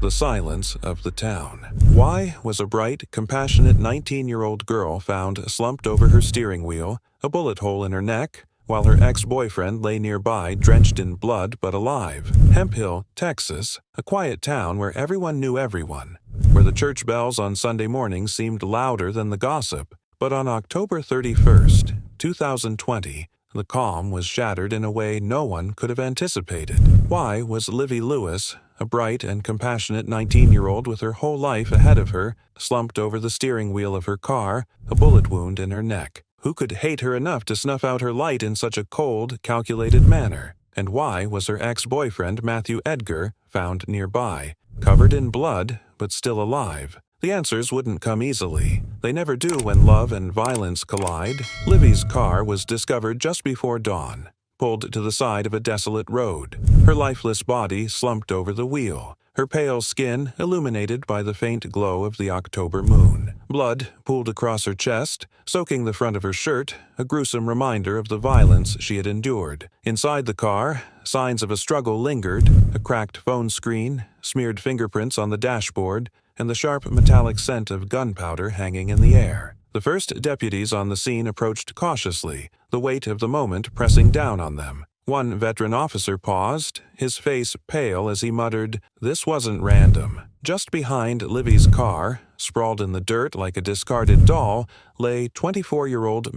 the silence of the town. Why was a bright, compassionate 19-year-old girl found slumped over her steering wheel, a bullet hole in her neck, while her ex-boyfriend lay nearby, drenched in blood but alive? Hemphill, Texas, a quiet town where everyone knew everyone, where the church bells on Sunday mornings seemed louder than the gossip. But on October 31st, 2020, the calm was shattered in a way no one could have anticipated. Why was Livy Lewis, a bright and compassionate 19-year-old with her whole life ahead of her, slumped over the steering wheel of her car, a bullet wound in her neck? Who could hate her enough to snuff out her light in such a cold, calculated manner? And why was her ex-boyfriend, Edgar, found nearby, covered in blood but still alive? The answers wouldn't come easily. They never do when love and violence collide. Livy's car was discovered just before dawn, pulled to the side of a desolate road, her lifeless body slumped over the wheel, her pale skin illuminated by the faint glow of the October moon. Blood pooled across her chest, soaking the front of her shirt, a gruesome reminder of the violence she had endured. Inside the car, signs of a struggle lingered, a cracked phone screen, smeared fingerprints on the dashboard, and the sharp metallic scent of gunpowder hanging in the air. The first deputies on the scene approached cautiously, the weight of the moment pressing down on them. One veteran officer paused, his face pale as he muttered, "This wasn't random." Just behind Livy's car, sprawled in the dirt like a discarded doll, lay 24-year-old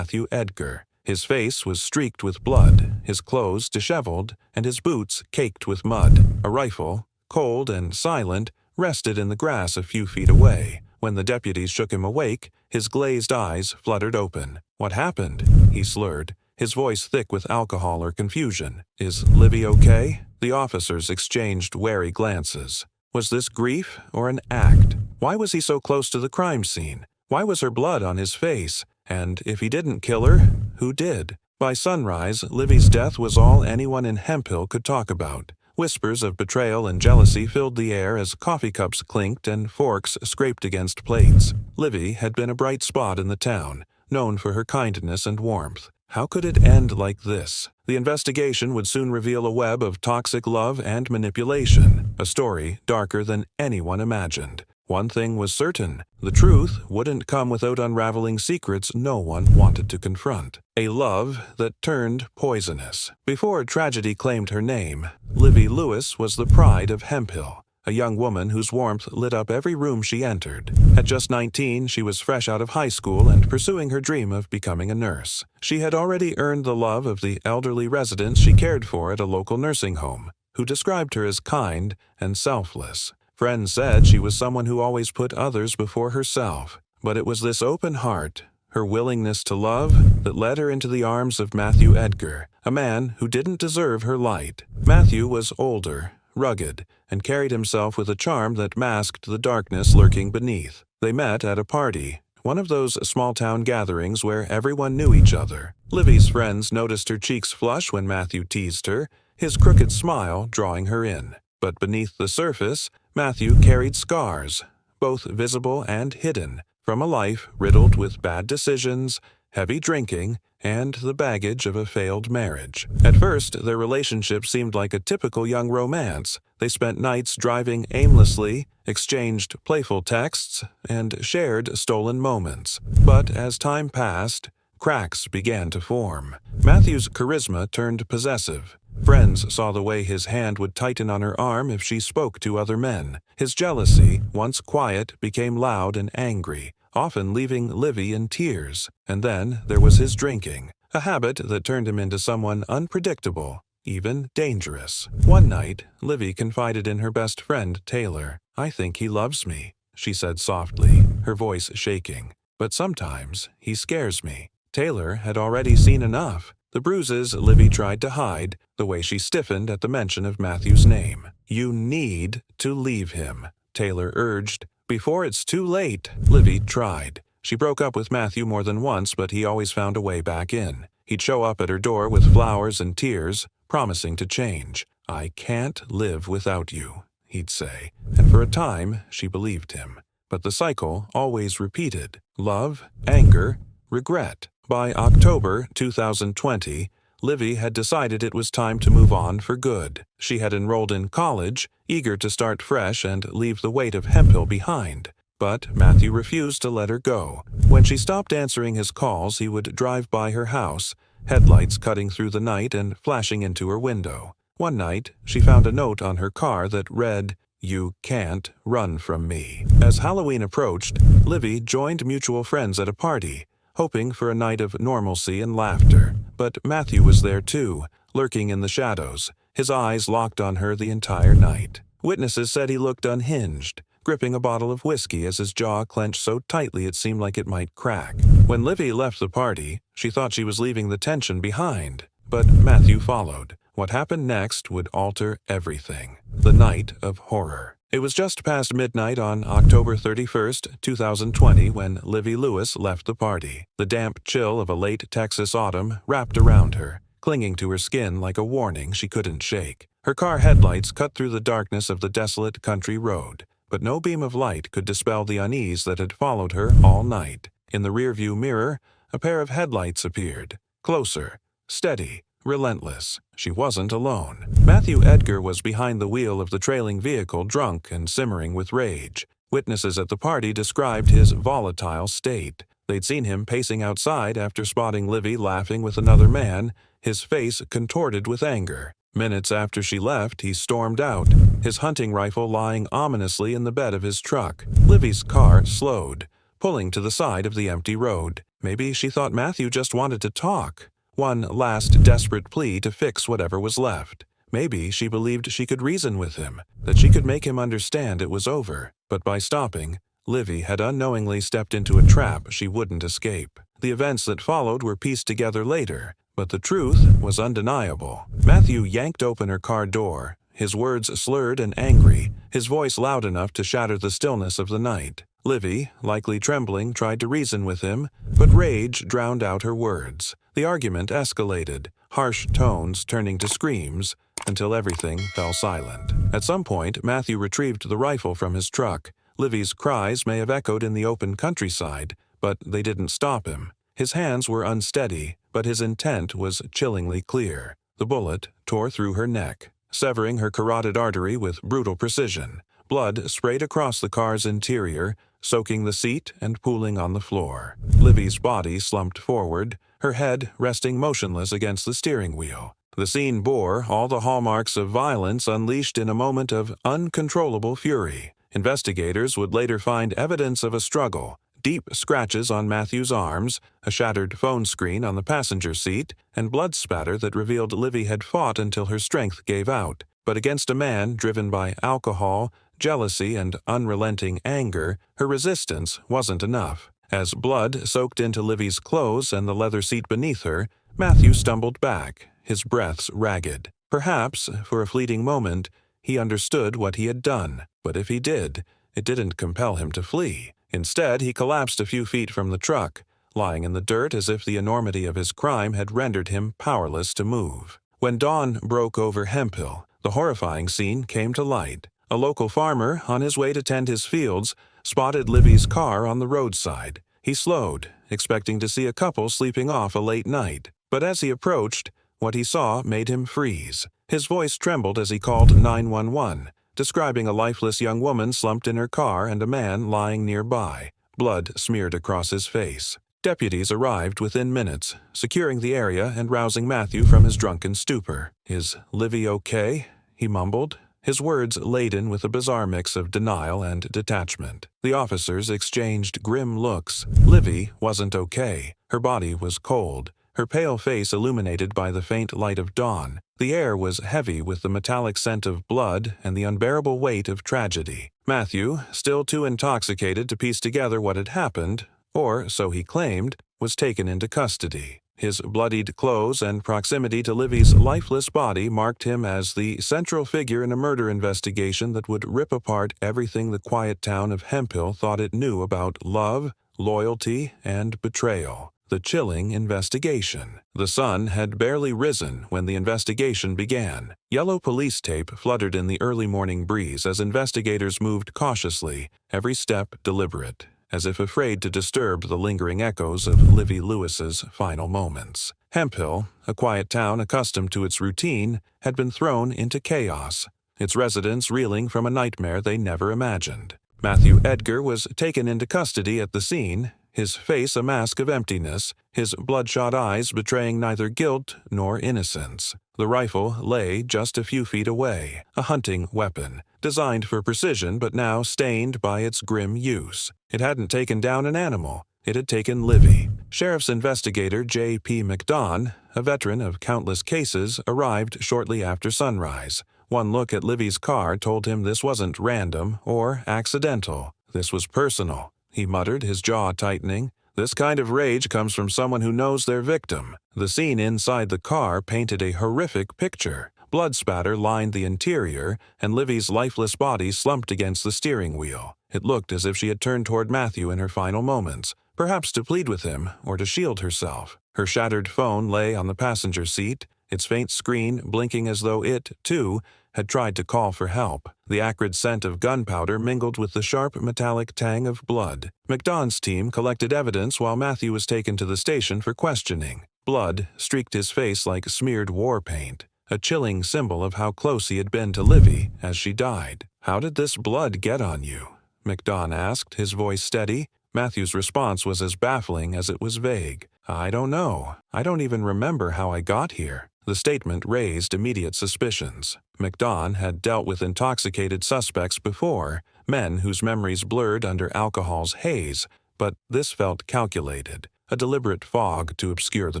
Edgar. His face was streaked with blood, his clothes disheveled, and his boots caked with mud. A rifle, cold and silent, rested in the grass a few feet away. When the deputies shook him awake, his glazed eyes fluttered open. "What happened?" he slurred, his voice thick with alcohol or confusion. "Is Livy okay?" The officers exchanged wary glances. Was this grief or an act? Why was he so close to the crime scene? Why was her blood on his face? And if he didn't kill her, who did? By sunrise, Livy's death was all anyone in Hemphill could talk about. Whispers of betrayal and jealousy filled the air as coffee cups clinked and forks scraped against plates. Livy had been a bright spot in the town, known for her kindness and warmth. How could it end like this? The investigation would soon reveal a web of toxic love and manipulation, a story darker than anyone imagined. One thing was certain, the truth wouldn't come without unraveling secrets no one wanted to confront. A love that turned poisonous. Before tragedy claimed her name, Livy Lewis was the pride of Hemphill, a young woman whose warmth lit up every room she entered. At just 19, she was fresh out of high school and pursuing her dream of becoming a nurse. She had already earned the love of the elderly residents she cared for at a local nursing home, who described her as kind and selfless. Friends said she was someone who always put others before herself. But it was this open heart, her willingness to love, that led her into the arms of Edgar, a man who didn't deserve her light. Matthew was older, rugged, and carried himself with a charm that masked the darkness lurking beneath. They met at a party, one of those small-town gatherings where everyone knew each other. Livy's friends noticed her cheeks flush when Matthew teased her, his crooked smile drawing her in. But beneath the surface, Matthew carried scars, both visible and hidden, from a life riddled with bad decisions, heavy drinking, and the baggage of a failed marriage. At first, their relationship seemed like a typical young romance. They spent nights driving aimlessly, exchanged playful texts, and shared stolen moments. But as time passed, cracks began to form. Matthew's charisma turned possessive. Friends saw the way his hand would tighten on her arm if she spoke to other men. His jealousy, once quiet, became loud and angry, often leaving Livy in tears. And then there was his drinking, a habit that turned him into someone unpredictable, even dangerous. One night, Livy confided in her best friend, Taylor. "I think he loves me," she said softly, her voice shaking. "But sometimes he scares me." Taylor had already seen enough. The bruises Livy tried to hide, the way she stiffened at the mention of Matthew's name. "You need to leave him," Taylor urged. "Before it's too late." Livy tried. She broke up with Matthew more than once, but he always found a way back in. He'd show up at her door with flowers and tears, promising to change. "I can't live without you," he'd say. And for a time, she believed him. But the cycle always repeated. Love, anger, regret. By October 2020, Livy had decided it was time to move on for good. She had enrolled in college, eager to start fresh and leave the weight of Hemphill behind. But Matthew refused to let her go. When she stopped answering his calls, he would drive by her house, headlights cutting through the night and flashing into her window. One night, she found a note on her car that read, "You can't run from me." As Halloween approached, Livy joined mutual friends at a party, hoping for a night of normalcy and laughter. But Matthew was there too, lurking in the shadows, his eyes locked on her the entire night. Witnesses said he looked unhinged, gripping a bottle of whiskey as his jaw clenched so tightly it seemed like it might crack. When Livy left the party, she thought she was leaving the tension behind, but Matthew followed. What happened next would alter everything. The night of horror. It was just past midnight on October 31st, 2020 when Livy Lewis left the party. The damp chill of a late Texas autumn wrapped around her, clinging to her skin like a warning she couldn't shake. Her car headlights cut through the darkness of the desolate country road, but no beam of light could dispel the unease that had followed her all night. In the rearview mirror, a pair of headlights appeared. Closer, steady, relentless. She wasn't alone. Matthew Edgar was behind the wheel of the trailing vehicle, drunk and simmering with rage. Witnesses at the party described his volatile state. They'd seen him pacing outside after spotting Livy laughing with another man, his face contorted with anger. Minutes after she left, he stormed out, his hunting rifle lying ominously in the bed of his truck. Livy's car slowed, pulling to the side of the empty road. Maybe she thought Matthew just wanted to talk. One last desperate plea to fix whatever was left. Maybe she believed she could reason with him, that she could make him understand it was over. But by stopping, Livy had unknowingly stepped into a trap she wouldn't escape. The events that followed were pieced together later, but the truth was undeniable. Matthew yanked open her car door, his words slurred and angry, his voice loud enough to shatter the stillness of the night. Livy, likely trembling, tried to reason with him, but rage drowned out her words. The argument escalated, harsh tones turning to screams, until everything fell silent. At some point, Matthew retrieved the rifle from his truck. Livy's cries may have echoed in the open countryside, but they didn't stop him. His hands were unsteady, but his intent was chillingly clear. The bullet tore through her neck, severing her carotid artery with brutal precision. Blood sprayed across the car's interior, soaking the seat and pooling on the floor. Livy's body slumped forward, her head resting motionless against the steering wheel. The scene bore all the hallmarks of violence unleashed in a moment of uncontrollable fury. Investigators would later find evidence of a struggle, deep scratches on Matthew's arms, a shattered phone screen on the passenger seat, and blood spatter that revealed Livy had fought until her strength gave out. But against a man driven by alcohol, jealousy, and unrelenting anger, her resistance wasn't enough. As blood soaked into Livy's clothes and the leather seat beneath her, Matthew stumbled back, his breaths ragged. Perhaps, for a fleeting moment, he understood what he had done, but if he did, it didn't compel him to flee. Instead, he collapsed a few feet from the truck, lying in the dirt as if the enormity of his crime had rendered him powerless to move. When dawn broke over Hemphill, the horrifying scene came to light. A local farmer, on his way to tend his fields, spotted Livy's car on the roadside. He slowed, expecting to see a couple sleeping off a late night. But as he approached, what he saw made him freeze. His voice trembled as he called 911, describing a lifeless young woman slumped in her car and a man lying nearby, blood smeared across his face. Deputies arrived within minutes, securing the area and rousing Matthew from his drunken stupor. "Is Livy okay?" he mumbled, his words laden with a bizarre mix of denial and detachment. The officers exchanged grim looks. Livy wasn't okay. Her body was cold, her pale face illuminated by the faint light of dawn. The air was heavy with the metallic scent of blood and the unbearable weight of tragedy. Matthew, still too intoxicated to piece together what had happened, or so he claimed, was taken into custody. His bloodied clothes and proximity to Livy's lifeless body marked him as the central figure in a murder investigation that would rip apart everything the quiet town of Hemphill thought it knew about love, loyalty, and betrayal. The chilling investigation. The sun had barely risen when the investigation began. Yellow police tape fluttered in the early morning breeze as investigators moved cautiously, every step deliberate, as if afraid to disturb the lingering echoes of Livy Lewis's final moments. Hemphill, a quiet town accustomed to its routine, had been thrown into chaos. its residents reeling from a nightmare they never imagined. Matthew Edgar was taken into custody at the scene, his face a mask of emptiness, his bloodshot eyes betraying neither guilt nor innocence. The rifle lay just a few feet away, a hunting weapon, designed for precision but now stained by its grim use. It hadn't taken down an animal. It had taken Livy. Sheriff's investigator J.P. McDonough, a veteran of countless cases, arrived shortly after sunrise. One look at Livy's car told him this wasn't random or accidental. This was personal, he muttered, his jaw tightening. This kind of rage comes from someone who knows their victim. The scene inside the car painted a horrific picture. Blood spatter lined the interior, and Livy's lifeless body slumped against the steering wheel. It looked as if she had turned toward Matthew in her final moments, perhaps to plead with him or to shield herself. Her shattered phone lay on the passenger seat, its faint screen blinking as though it, too, had tried to call for help. The acrid scent of gunpowder mingled with the sharp metallic tang of blood. McDonough's team collected evidence while Matthew was taken to the station for questioning. Blood streaked his face like smeared war paint, a chilling symbol of how close he had been to Livy as she died. "How did this blood get on you?" McDonough asked, his voice steady. Matthew's response was as baffling as it was vague. "I don't know. I don't even remember how I got here." The statement raised immediate suspicions. McDonough had dealt with intoxicated suspects before, men whose memories blurred under alcohol's haze, but this felt calculated, a deliberate fog to obscure the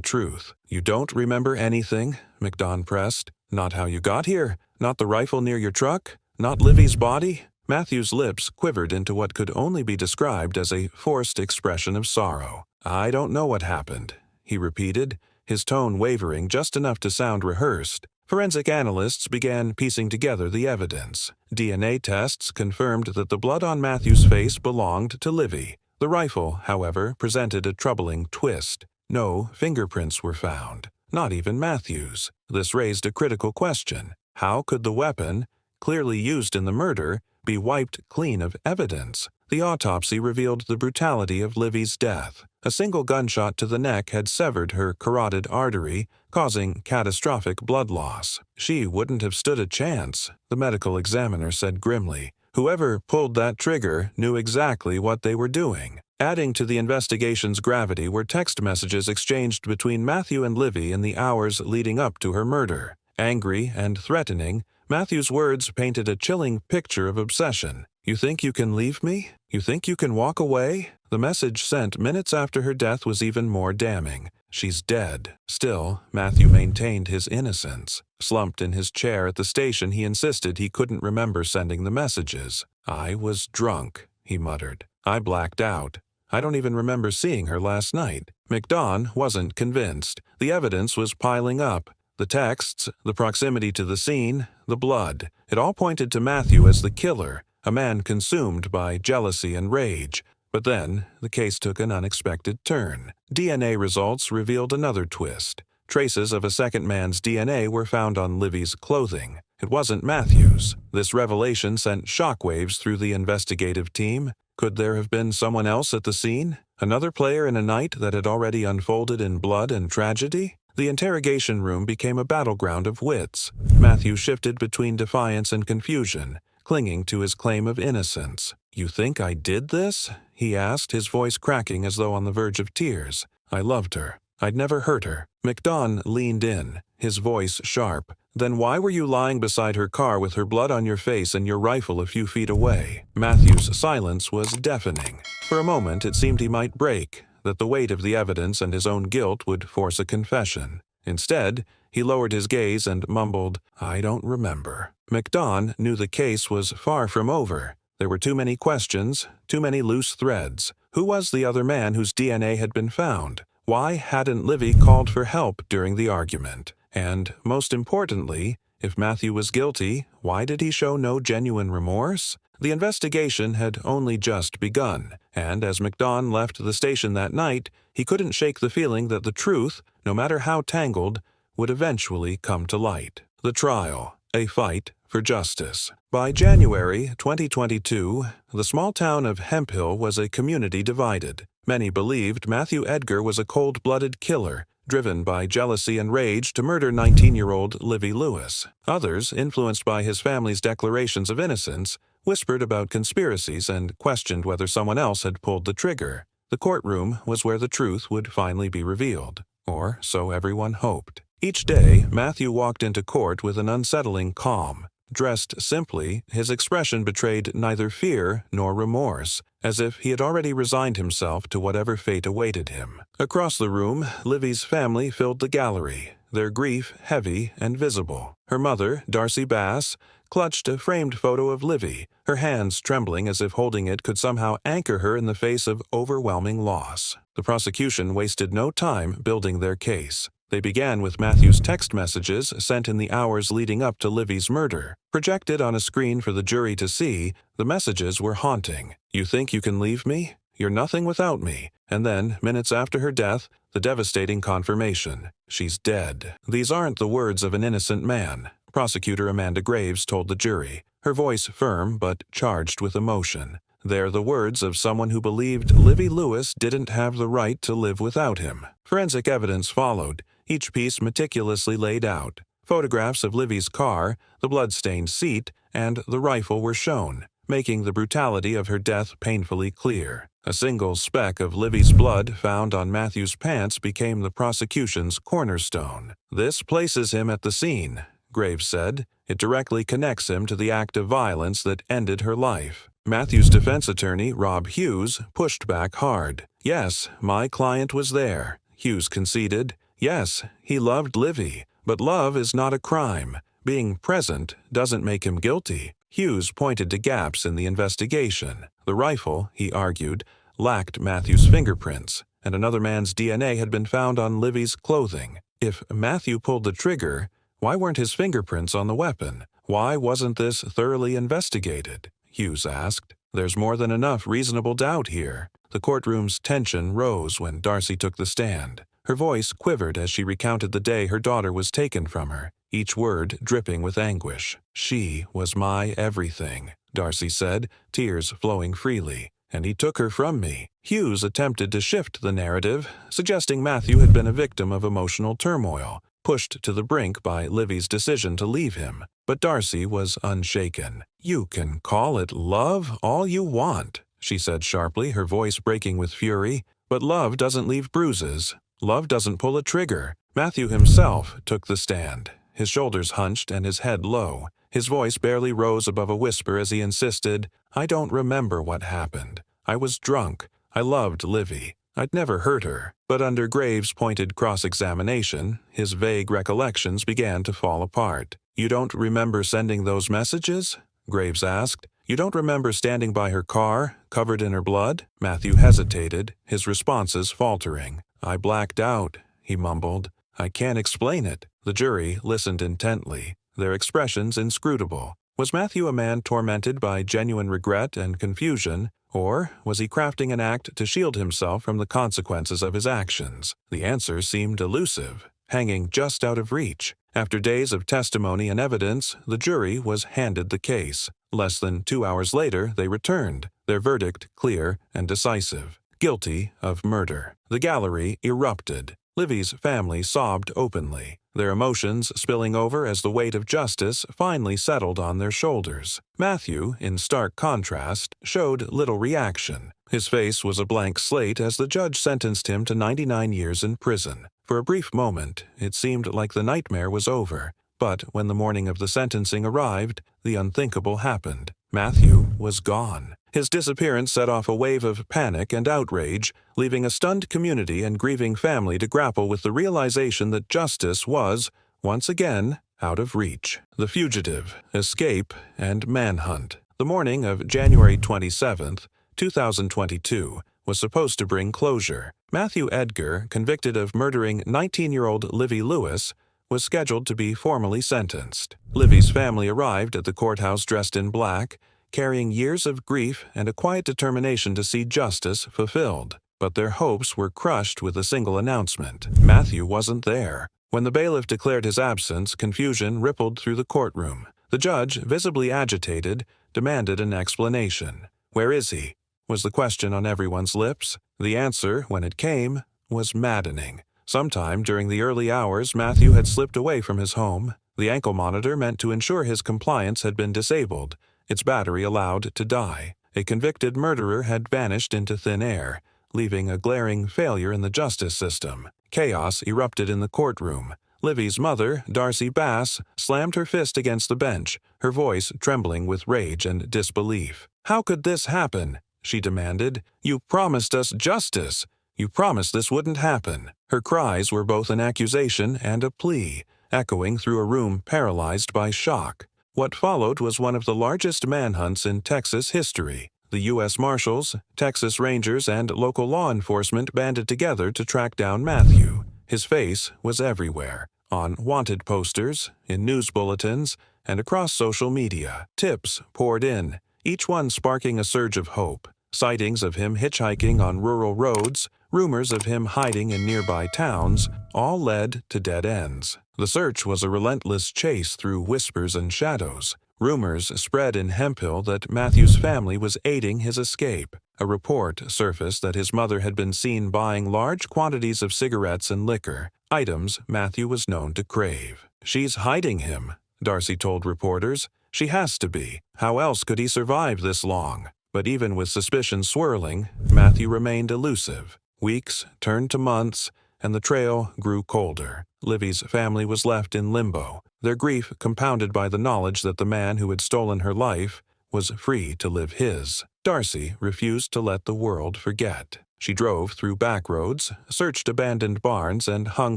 truth. "You don't remember anything?" McDonough pressed. "Not how you got here? Not the rifle near your truck? Not Livy's body?" Matthew's lips quivered into what could only be described as a forced expression of sorrow. "I don't know what happened," he repeated, his tone wavering just enough to sound rehearsed. Forensic analysts began piecing together the evidence. DNA tests confirmed that the blood on Matthew's face belonged to Livy. The rifle, however, presented a troubling twist. No fingerprints were found, not even Matthew's. This raised a critical question. How could the weapon, clearly used in the murder, be wiped clean of evidence? The autopsy revealed the brutality of Livy's death. A single gunshot to the neck had severed her carotid artery, causing catastrophic blood loss. She wouldn't have stood a chance, the medical examiner said grimly. Whoever pulled that trigger knew exactly what they were doing. Adding to the investigation's gravity were text messages exchanged between Matthew and Livy in the hours leading up to her murder. Angry and threatening, Matthew's words painted a chilling picture of obsession. "You think you can leave me? You think you can walk away?" The message sent minutes after her death was even more damning. "She's dead." Still, Matthew maintained his innocence. Slumped in his chair at the station, he insisted he couldn't remember sending the messages. "I was drunk," he muttered. "I blacked out. I don't even remember seeing her last night." McDonough wasn't convinced. The evidence was piling up. The texts, the proximity to the scene, the blood. It all pointed to Matthew as the killer, a man consumed by jealousy and rage. But then, the case took an unexpected turn. DNA results revealed another twist. Traces of a second man's DNA were found on Livy's clothing. It wasn't Matthew's. This revelation sent shockwaves through the investigative team. Could there have been someone else at the scene? Another player in a night that had already unfolded in blood and tragedy? The interrogation room became a battleground of wits. Matthew shifted between defiance and confusion, clinging to his claim of innocence. "You think I did this?" he asked, his voice cracking as though on the verge of tears. "I loved her. I'd never hurt her." McDonough leaned in, his voice sharp. "Then why were you lying beside her car with her blood on your face and your rifle a few feet away?" Matthew's silence was deafening. For a moment it seemed he might break, that the weight of the evidence and his own guilt would force a confession. Instead, he lowered his gaze and mumbled, "I don't remember." McDonough knew the case was far from over. There were too many questions, too many loose threads. Who was the other man whose DNA had been found? Why hadn't Livy called for help during the argument? And, most importantly, if Matthew was guilty, why did he show no genuine remorse? The investigation had only just begun, and as McDonough left the station that night, he couldn't shake the feeling that the truth, no matter how tangled, would eventually come to light. The trial, a fight for justice. By January 2022, the small town of Hemphill was a community divided. Many believed Matthew Edgar was a cold-blooded killer, driven by jealousy and rage to murder 19-year-old Livy Lewis. Others, influenced by his family's declarations of innocence, whispered about conspiracies and questioned whether someone else had pulled the trigger. The courtroom was where the truth would finally be revealed, or so everyone hoped. Each day, Matthew walked into court with an unsettling calm. Dressed simply, his expression betrayed neither fear nor remorse, as if he had already resigned himself to whatever fate awaited him. Across the room, Livy's family filled the gallery, their grief heavy and visible. Her mother, Darcy Bass, clutched a framed photo of Livy, her hands trembling as if holding it could somehow anchor her in the face of overwhelming loss. The prosecution wasted no time building their case. They began with Matthew's text messages sent in the hours leading up to Livy's murder. Projected on a screen for the jury to see, the messages were haunting. "You think you can leave me? You're nothing without me." And then, minutes after her death, the devastating confirmation. "She's dead." These aren't the words of an innocent man, Prosecutor Amanda Graves told the jury, her voice firm but charged with emotion. They're the words of someone who believed Livy Lewis didn't have the right to live without him. Forensic evidence followed, each piece meticulously laid out. Photographs of Livy's car, the blood-stained seat, and the rifle were shown, making the brutality of her death painfully clear. A single speck of Livy's blood found on Matthew's pants became the prosecution's cornerstone. "This places him at the scene," Graves said. "It directly connects him to the act of violence that ended her life." Matthew's defense attorney, Rob Hughes, pushed back hard. "Yes, my client was there," Hughes conceded. "Yes, he loved Livy, but love is not a crime. Being present doesn't make him guilty." Hughes pointed to gaps in the investigation. The rifle, he argued, lacked Matthew's fingerprints, and another man's DNA had been found on Livy's clothing. If Matthew pulled the trigger, why weren't his fingerprints on the weapon? Why wasn't this thoroughly investigated? Hughes asked. "There's more than enough reasonable doubt here." The courtroom's tension rose when Darcy took the stand. Her voice quivered as she recounted the day her daughter was taken from her, each word dripping with anguish. "She was my everything," Darcy said, tears flowing freely. "And he took her from me." Hughes attempted to shift the narrative, suggesting Matthew had been a victim of emotional turmoil, pushed to the brink by Livy's decision to leave him. But Darcy was unshaken. "You can call it love all you want," she said sharply, her voice breaking with fury. "But love doesn't leave bruises. Love doesn't pull a trigger." Matthew himself took the stand, his shoulders hunched and his head low. His voice barely rose above a whisper as he insisted, "I don't remember what happened. I was drunk. I loved Livy. I'd never hurt her." But under Graves' pointed cross-examination, his vague recollections began to fall apart. "You don't remember sending those messages?" Graves asked. "You don't remember standing by her car, covered in her blood?" Matthew hesitated, his responses faltering. "I blacked out," he mumbled. "I can't explain it." The jury listened intently, their expressions inscrutable. Was Matthew a man tormented by genuine regret and confusion, or was he crafting an act to shield himself from the consequences of his actions? The answer seemed elusive, hanging just out of reach. After days of testimony and evidence, the jury was handed the case. Less than 2 hours later, they returned, their verdict clear and decisive. Guilty of murder. The gallery erupted. Livy's family sobbed openly, their emotions spilling over as the weight of justice finally settled on their shoulders. Matthew, in stark contrast, showed little reaction. His face was a blank slate as the judge sentenced him to 99 years in prison. For a brief moment, it seemed like the nightmare was over. But when the morning of the sentencing arrived, the unthinkable happened. Matthew was gone. His disappearance set off a wave of panic and outrage, leaving a stunned community and grieving family to grapple with the realization that justice was, once again, out of reach. The fugitive, escape, and manhunt. The morning of January 27th, 2022, was supposed to bring closure. Matthew Edgar, convicted of murdering 19-year-old Livy Lewis, was scheduled to be formally sentenced. Livy's family arrived at the courthouse dressed in black, carrying years of grief and a quiet determination to see justice fulfilled. But their hopes were crushed with a single announcement. Matthew wasn't there. When the bailiff declared his absence, confusion rippled through the courtroom. The judge, visibly agitated, demanded an explanation. "Where is he?" was the question on everyone's lips. The answer, when it came, was maddening. Sometime during the early hours, Matthew had slipped away from his home. The ankle monitor meant to ensure his compliance had been disabled, its battery allowed to die. A convicted murderer had vanished into thin air, leaving a glaring failure in the justice system. Chaos erupted in the courtroom. Livy's mother, Darcy Bass, slammed her fist against the bench, her voice trembling with rage and disbelief. "How could this happen?" she demanded. "You promised us justice. You promised this wouldn't happen." Her cries were both an accusation and a plea, echoing through a room paralyzed by shock. What followed was one of the largest manhunts in Texas history. The U.S. Marshals, Texas Rangers, and local law enforcement banded together to track down Matthew. His face was everywhere, on wanted posters, in news bulletins, and across social media. Tips poured in, each one sparking a surge of hope. Sightings of him hitchhiking on rural roads, rumors of him hiding in nearby towns, all led to dead ends. The search was a relentless chase through whispers and shadows. Rumors spread in Hemphill that Matthew's family was aiding his escape. A report surfaced that his mother had been seen buying large quantities of cigarettes and liquor, items Matthew was known to crave. "She's hiding him," Darcy told reporters. "She has to be. How else could he survive this long?" But even with suspicion swirling, Matthew remained elusive. Weeks turned to months, and the trail grew colder. Livy's family was left in limbo, their grief compounded by the knowledge that the man who had stolen her life was free to live his. Darcy refused to let the world forget. She drove through back roads, searched abandoned barns, and hung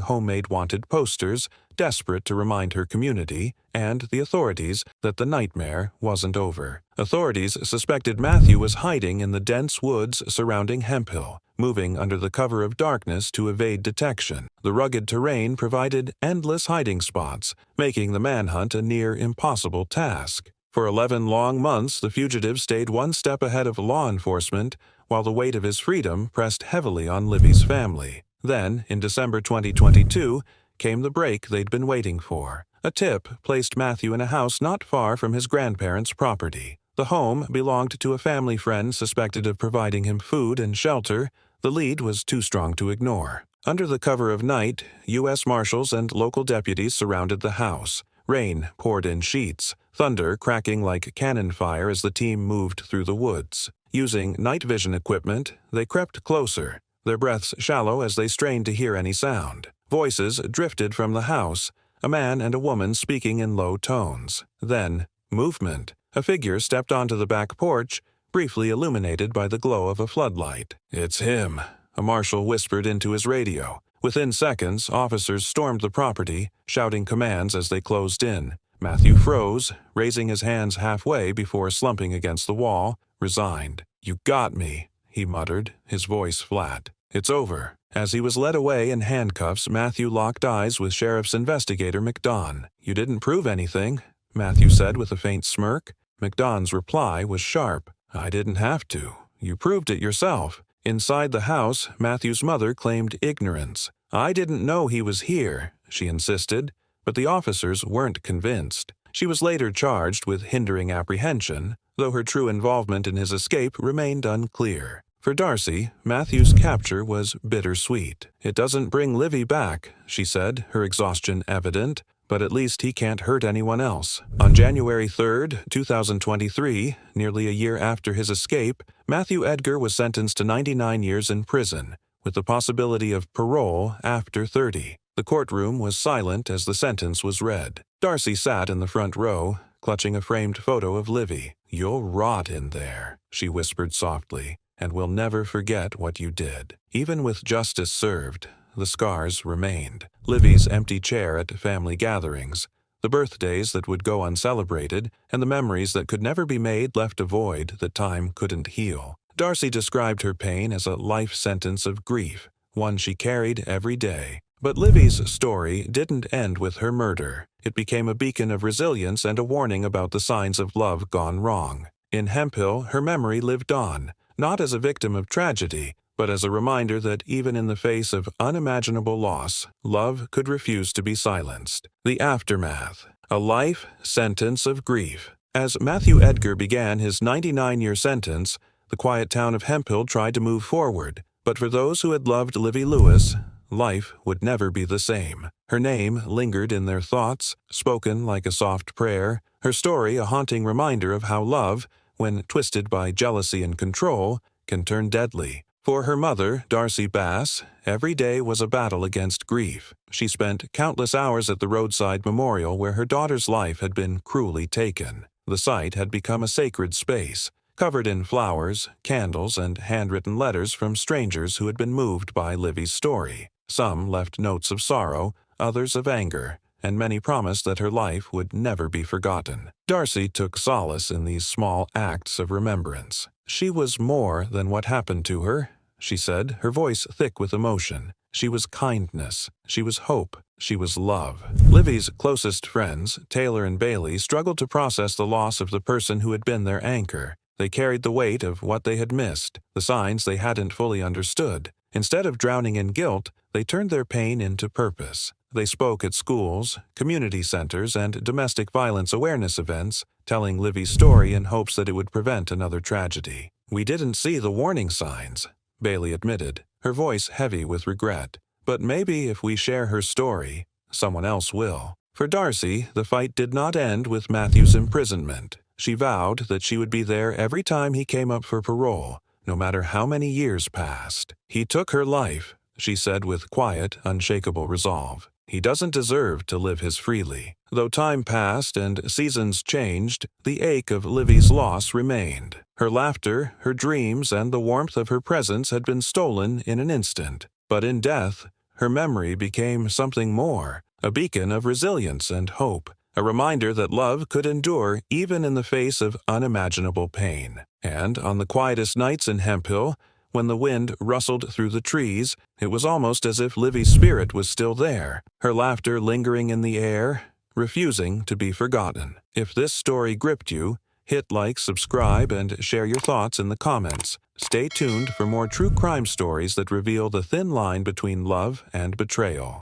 homemade wanted posters, desperate to remind her community and the authorities that the nightmare wasn't over. Authorities suspected Matthew was hiding in the dense woods surrounding Hemphill, moving under the cover of darkness to evade detection. The rugged terrain provided endless hiding spots, making the manhunt a near impossible task. For 11 long months, the fugitive stayed one step ahead of law enforcement, while the weight of his freedom pressed heavily on Livy's family. Then, in December 2022, came the break they'd been waiting for. A tip placed Matthew in a house not far from his grandparents' property. The home belonged to a family friend suspected of providing him food and shelter. The lead was too strong to ignore. Under the cover of night, U.S. Marshals and local deputies surrounded the house. Rain poured in sheets, thunder cracking like cannon fire as the team moved through the woods. Using night vision equipment, they crept closer, their breaths shallow as they strained to hear any sound. Voices drifted from the house, a man and a woman speaking in low tones. Then, movement. A figure stepped onto the back porch, briefly illuminated by the glow of a floodlight. "It's him," a marshal whispered into his radio. Within seconds, officers stormed the property, shouting commands as they closed in. Matthew froze, raising his hands halfway before slumping against the wall, resigned. "You got me," he muttered, his voice flat. "It's over." As he was led away in handcuffs, Matthew locked eyes with Sheriff's investigator McDonn. "You didn't prove anything," Matthew said with a faint smirk. McDonn's reply was sharp. "I didn't have to. You proved it yourself." Inside the house, Matthew's mother claimed ignorance. "I didn't know he was here," she insisted, but the officers weren't convinced. She was later charged with hindering apprehension, though her true involvement in his escape remained unclear. For Darcy, Matthew's capture was bittersweet. "It doesn't bring Livy back," she said, her exhaustion evident, "but at least he can't hurt anyone else." On January 3, 2023, nearly a year after his escape, Matthew Edgar was sentenced to 99 years in prison, with the possibility of parole after 30. The courtroom was silent as the sentence was read. Darcy sat in the front row, clutching a framed photo of Livy. "You'll rot in there," she whispered softly, "and we'll never forget what you did." Even with justice served, the scars remained. Livy's empty chair at family gatherings, the birthdays that would go uncelebrated, and the memories that could never be made left a void that time couldn't heal. Darcy described her pain as a life sentence of grief, one she carried every day. But Livy's story didn't end with her murder. It became a beacon of resilience and a warning about the signs of love gone wrong. In Hemphill, her memory lived on, not as a victim of tragedy, but as a reminder that even in the face of unimaginable loss, love could refuse to be silenced. The aftermath, a life sentence of grief. As Matthew Edgar began his 99-year sentence, the quiet town of Hemphill tried to move forward. But for those who had loved Livy Lewis, life would never be the same. Her name lingered in their thoughts, spoken like a soft prayer, her story a haunting reminder of how love, when twisted by jealousy and control, can turn deadly. For her mother, Darcy Bass, every day was a battle against grief. She spent countless hours at the roadside memorial where her daughter's life had been cruelly taken. The site had become a sacred space, covered in flowers, candles, and handwritten letters from strangers who had been moved by Livy's story. Some left notes of sorrow, others of anger, and many promised that her life would never be forgotten. Darcy took solace in these small acts of remembrance. She was more than what happened to her, she said, her voice thick with emotion. She was kindness. She was hope. She was love. Livy's closest friends, Taylor and Bailey, struggled to process the loss of the person who had been their anchor. They carried the weight of what they had missed, the signs they hadn't fully understood. Instead of drowning in guilt, they turned their pain into purpose. They spoke at schools, community centers, and domestic violence awareness events, telling Livy's story in hopes that it would prevent another tragedy. "We didn't see the warning signs," Bailey admitted, her voice heavy with regret. "But maybe if we share her story, someone else will." For Darcy, the fight did not end with Matthew's imprisonment. She vowed that she would be there every time he came up for parole, no matter how many years passed. "He took her life," she said with quiet, unshakable resolve. "He doesn't deserve to live his freely." Though time passed and seasons changed, the ache of Livy's loss remained. Her laughter, her dreams, and the warmth of her presence had been stolen in an instant. But in death, her memory became something more, a beacon of resilience and hope, a reminder that love could endure even in the face of unimaginable pain. And on the quietest nights in Hemphill, when the wind rustled through the trees, it was almost as if Livy's spirit was still there, her laughter lingering in the air, refusing to be forgotten. If this story gripped you, hit like, subscribe, and share your thoughts in the comments. Stay tuned for more true crime stories that reveal the thin line between love and betrayal.